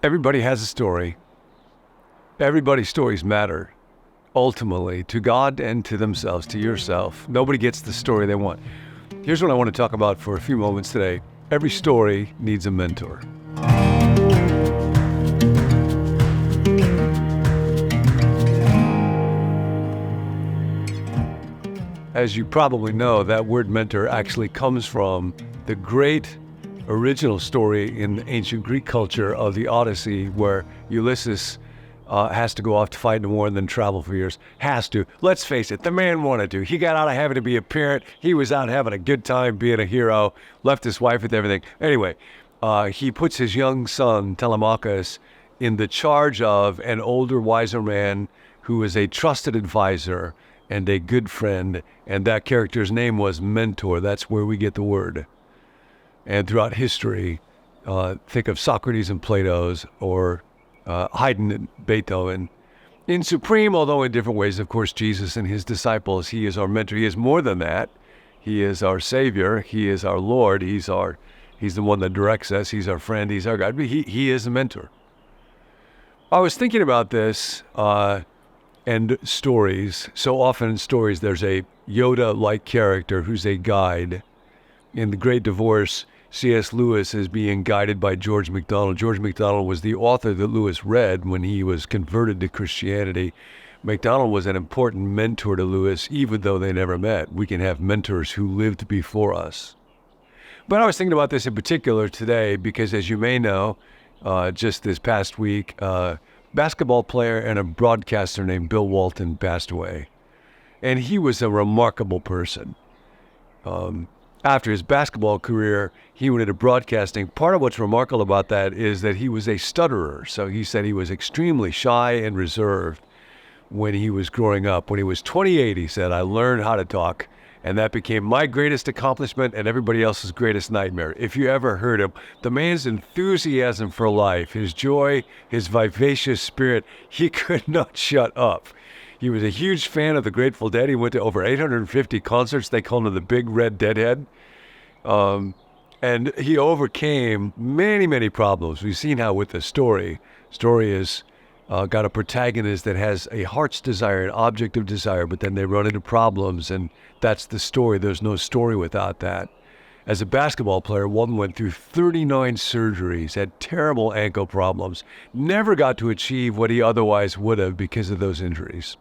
Everybody has a story. Everybody's stories matter, ultimately, to God and to themselves, to yourself. Nobody gets the story they want. Here's what I want to talk about for a few moments today. Every story needs a mentor. As you probably know, that word mentor actually comes from the great original story in the ancient Greek culture of the Odyssey, where Ulysses has to go off to fight in a war and then travel for years. Has to. Let's face it, the man wanted to. He got out of having to be a parent. He was out having a good time being a hero, left his wife with everything. Anyway, he puts his young son, Telemachus, in the charge of an older, wiser man who is a trusted advisor and a good friend, and that character's name was Mentor. That's where we get the word. And throughout history, think of Socrates and Plato's, or Haydn and Beethoven. In supreme, although in different ways, of course, Jesus and his disciples, he is our mentor. He is more than that. He is our Savior. He is our Lord. He's the one that directs us. He's our friend. He's our God. But he is a mentor. I was thinking about this and stories. So often in stories, there's a Yoda-like character who's a guide. In The Great Divorce, C.S. Lewis is being guided by George MacDonald. George MacDonald was the author that Lewis read when he was converted to Christianity. MacDonald was an important mentor to Lewis, even though they never met. We can have mentors who lived before us. But I was thinking about this in particular today because, as you may know, just this past week, a basketball player and a broadcaster named Bill Walton passed away. And he was a remarkable person. After his basketball career, he went into broadcasting. Part of what's remarkable about that is that he was a stutterer. So he said he was extremely shy and reserved when he was growing up. When he was 28, he said, I learned how to talk, and that became my greatest accomplishment and everybody else's greatest nightmare. If you ever heard him, the man's enthusiasm for life, his joy, his vivacious spirit, he could not shut up. He was a huge fan of the Grateful Dead. He went to over 850 concerts. They called him the Big Red Deadhead. And he overcame many, many problems. We've seen how with the story is got a protagonist that has a heart's desire, an object of desire, but then they run into problems, and that's the story. There's no story without that. As a basketball player, Walton went through 39 surgeries, had terrible ankle problems, never got to achieve what he otherwise would have because of those injuries.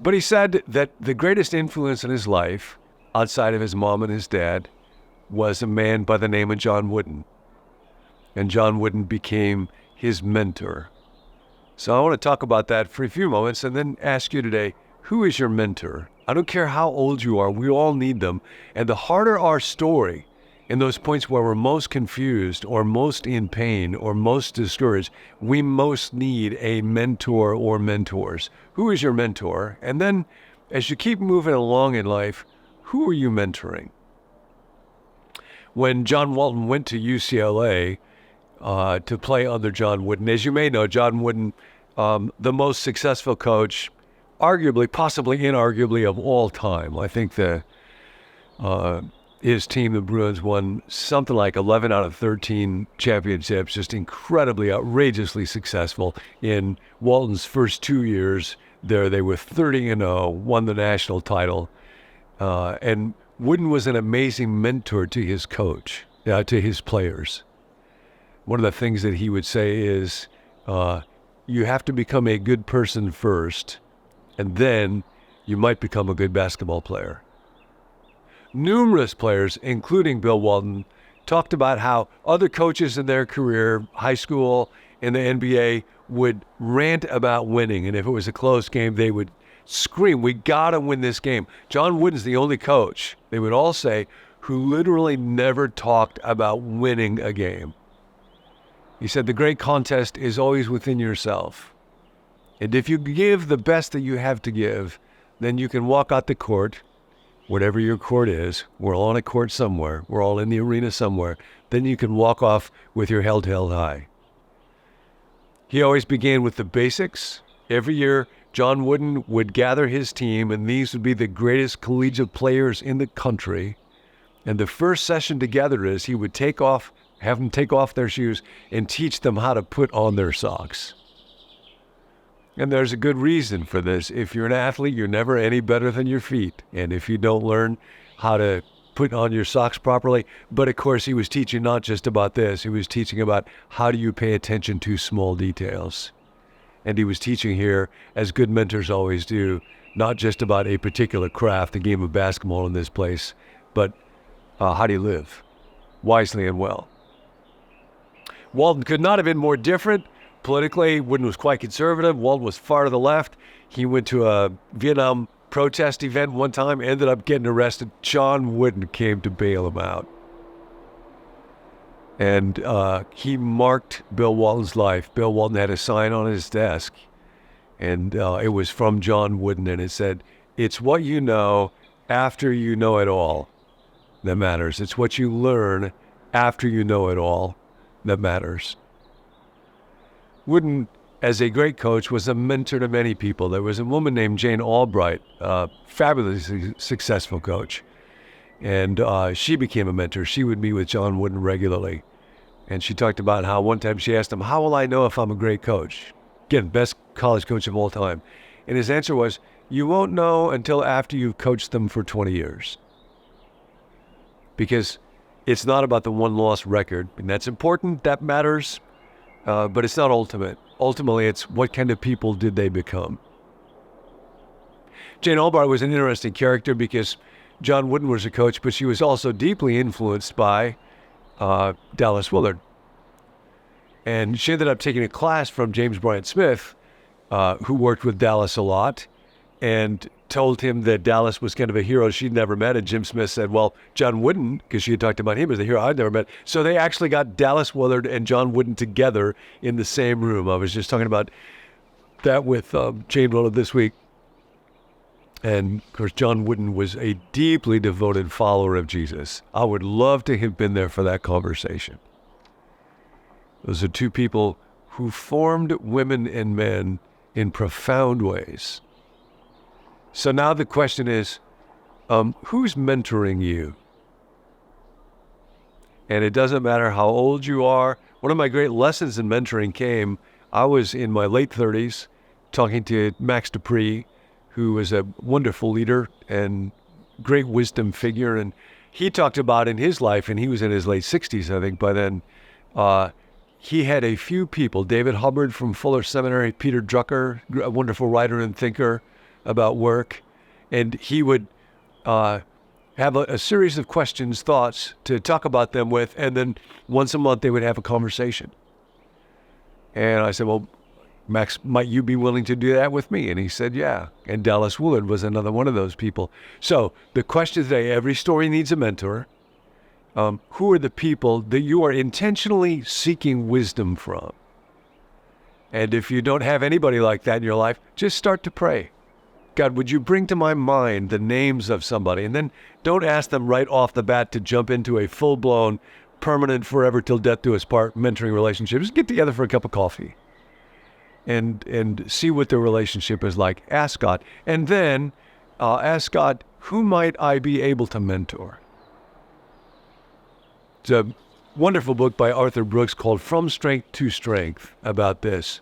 But he said that the greatest influence in his life, outside of his mom and his dad, was a man by the name of John Wooden. And John Wooden became his mentor. So I want to talk about that for a few moments and then ask you today, who is your mentor? I don't care how old you are, we all need them. And the harder our story, in those points where we're most confused or most in pain or most discouraged, we most need a mentor or mentors. Who is your mentor? And then as you keep moving along in life, who are you mentoring? When John Walton went to UCLA to play under John Wooden, as you may know, John Wooden, the most successful coach, arguably, possibly inarguably, of all time. I think his team, the Bruins, won something like 11 out of 13 championships, just incredibly, outrageously successful. In Walton's first 2 years there, they were 30-0, won the national title. And Wooden was an amazing mentor to his coach, to his players. One of the things that he would say is, you have to become a good person first, and then you might become a good basketball player. Numerous players, including Bill Walton, talked about how other coaches in their career, high school, in the NBA, would rant about winning. And if it was a close game, they would scream, we got to win this game. John Wooden's the only coach, they would all say, who literally never talked about winning a game. He said, the great contest is always within yourself. And if you give the best that you have to give, then you can walk out the court, whatever your court is. We're all on a court somewhere. We're all in the arena somewhere. Then you can walk off with your head held high. He always began with the basics. Every year, John Wooden would gather his team, and these would be the greatest collegiate players in the country. And the first session together is he would take off have them take off their shoes and teach them how to put on their socks. And there's a good reason for this. If you're an athlete, you're never any better than your feet. And if you don't learn how to put on your socks properly, but of course he was teaching not just about this, he was teaching about how do you pay attention to small details. And he was teaching here, as good mentors always do, not just about a particular craft, the game of basketball in this place, but how do you live wisely and well. Walton could not have been more different. Politically, Wooden was quite conservative. Walton was far to the left. He went to a Vietnam protest event one time, ended up getting arrested. John Wooden came to bail him out. And he marked Bill Walton's life. Bill Walton had a sign on his desk, and it was from John Wooden, and it said, "It's what you know after you know it all that matters. It's what you learn after you know it all that matters." Wooden, as a great coach, was a mentor to many people. There was a woman named Jane Albright, a fabulously successful coach, and she became a mentor. She would meet with John Wooden regularly, and she talked about how one time she asked him, "How will I know if I'm a great coach?" Again, best college coach of all time. And his answer was, "You won't know until after you've coached them for 20 years. Because it's not about the one-loss record. And that's important, that matters, but it's not ultimate. Ultimately, it's what kind of people did they become. Jane Albright was an interesting character because John Wooden was a coach, but she was also deeply influenced by Dallas Willard. And she ended up taking a class from James Bryant Smith, who worked with Dallas a lot, and told him that Dallas was kind of a hero she'd never met. And Jim Smith said, well, John Wooden, because she had talked about him as a hero I'd never met. So they actually got Dallas Willard and John Wooden together in the same room. I was just talking about that with Jane Willard this week. And of course, John Wooden was a deeply devoted follower of Jesus. I would love to have been there for that conversation. Those are two people who formed women and men in profound ways. So now the question is, who's mentoring you? And it doesn't matter how old you are. One of my great lessons in mentoring came, I was in my late 30s talking to Max Dupree, who was a wonderful leader and great wisdom figure. And he talked about in his life, and he was in his late 60s, I think, by then, he had a few people, David Hubbard from Fuller Seminary, Peter Drucker, a wonderful writer and thinker about work. And he would have a series of questions, thoughts to talk about them with, and then once a month they would have a conversation. And I said, well, Max, might you be willing to do that with me? And he said, yeah. And Dallas Willard was another one of those people. So the question today, every story needs a mentor. Who are the people that you are intentionally seeking wisdom from? And if you don't have anybody like that in your life, just start to pray. God, would you bring to my mind the names of somebody? And then don't ask them right off the bat to jump into a full-blown, permanent, forever till death do us part mentoring relationship. Just get together for a cup of coffee and see what the relationship is like. Ask God. And then ask God, who might I be able to mentor? It's a wonderful book by Arthur Brooks called From Strength to Strength about this.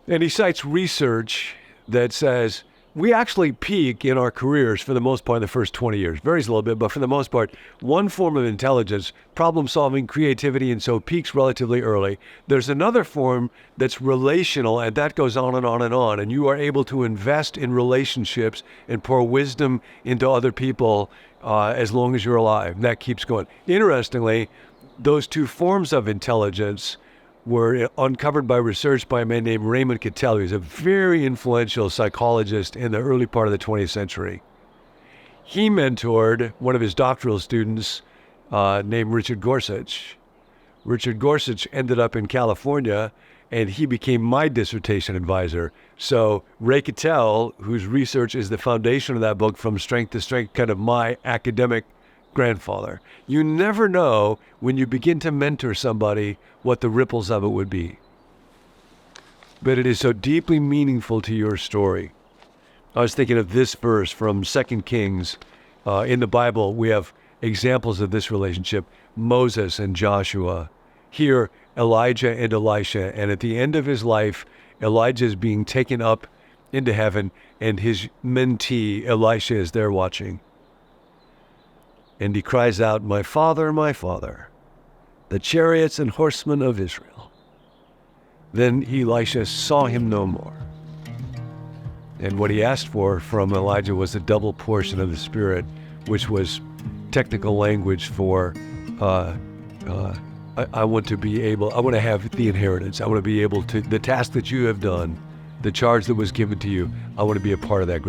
And he cites research that says we actually peak in our careers for the most part in the first 20 years. Varies a little bit, but for the most part, one form of intelligence, problem solving, creativity, and so peaks relatively early. There's another form that's relational, and that goes on and on and on. And you are able to invest in relationships and pour wisdom into other people as long as you're alive. And that keeps going. Interestingly, those two forms of intelligence were uncovered by research by a man named Raymond Cattell. He's a very influential psychologist in the early part of the 20th century. He mentored one of his doctoral students named Richard Gorsuch. Richard Gorsuch ended up in California, and he became my dissertation advisor. So Ray Cattell, whose research is the foundation of that book, From Strength to Strength, kind of my academic grandfather. You never know when you begin to mentor somebody what the ripples of it would be. But it is so deeply meaningful to your story. I was thinking of this verse from 2 Kings. In the Bible, we have examples of this relationship, Moses and Joshua. Here, Elijah and Elisha. And at the end of his life, Elijah is being taken up into heaven, and his mentee, Elisha, is there watching. And he cries out, my father, the chariots and horsemen of Israel. Then Elisha saw him no more. And what he asked for from Elijah was a double portion of the Spirit, which was technical language for, I want to have the inheritance. I want to be able to, the task that you have done, the charge that was given to you, I want to be a part of that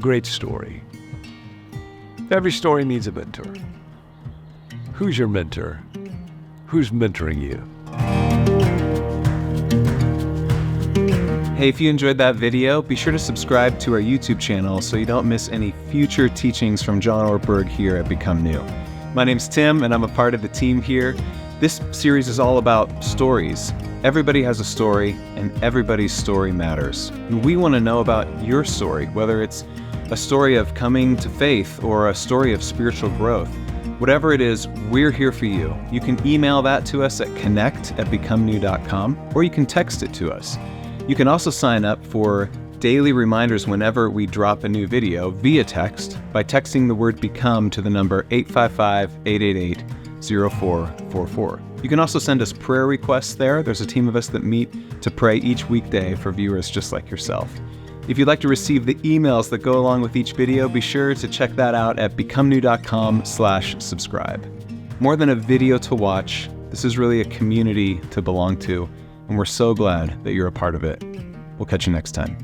great story. Every story needs a mentor. Who's your mentor? Who's mentoring you? Hey, if you enjoyed that video, be sure to subscribe to our YouTube channel so you don't miss any future teachings from John Ortberg here at Become New. My name's Tim, and I'm a part of the team here. This series is all about stories. Everybody has a story, and everybody's story matters. And we want to know about your story, whether it's a story of coming to faith or a story of spiritual growth. Whatever it is, we're here for you. You can email that to us at connect@becomenew.com, or you can text it to us. You can also sign up for daily reminders whenever we drop a new video via text by texting the word BECOME to the number 855-888-0444. You can also send us prayer requests there. There's a team of us that meet to pray each weekday for viewers just like yourself. If you'd like to receive the emails that go along with each video, be sure to check that out at becomenew.com/subscribe. More than a video to watch, this is really a community to belong to, and we're so glad that you're a part of it. We'll catch you next time.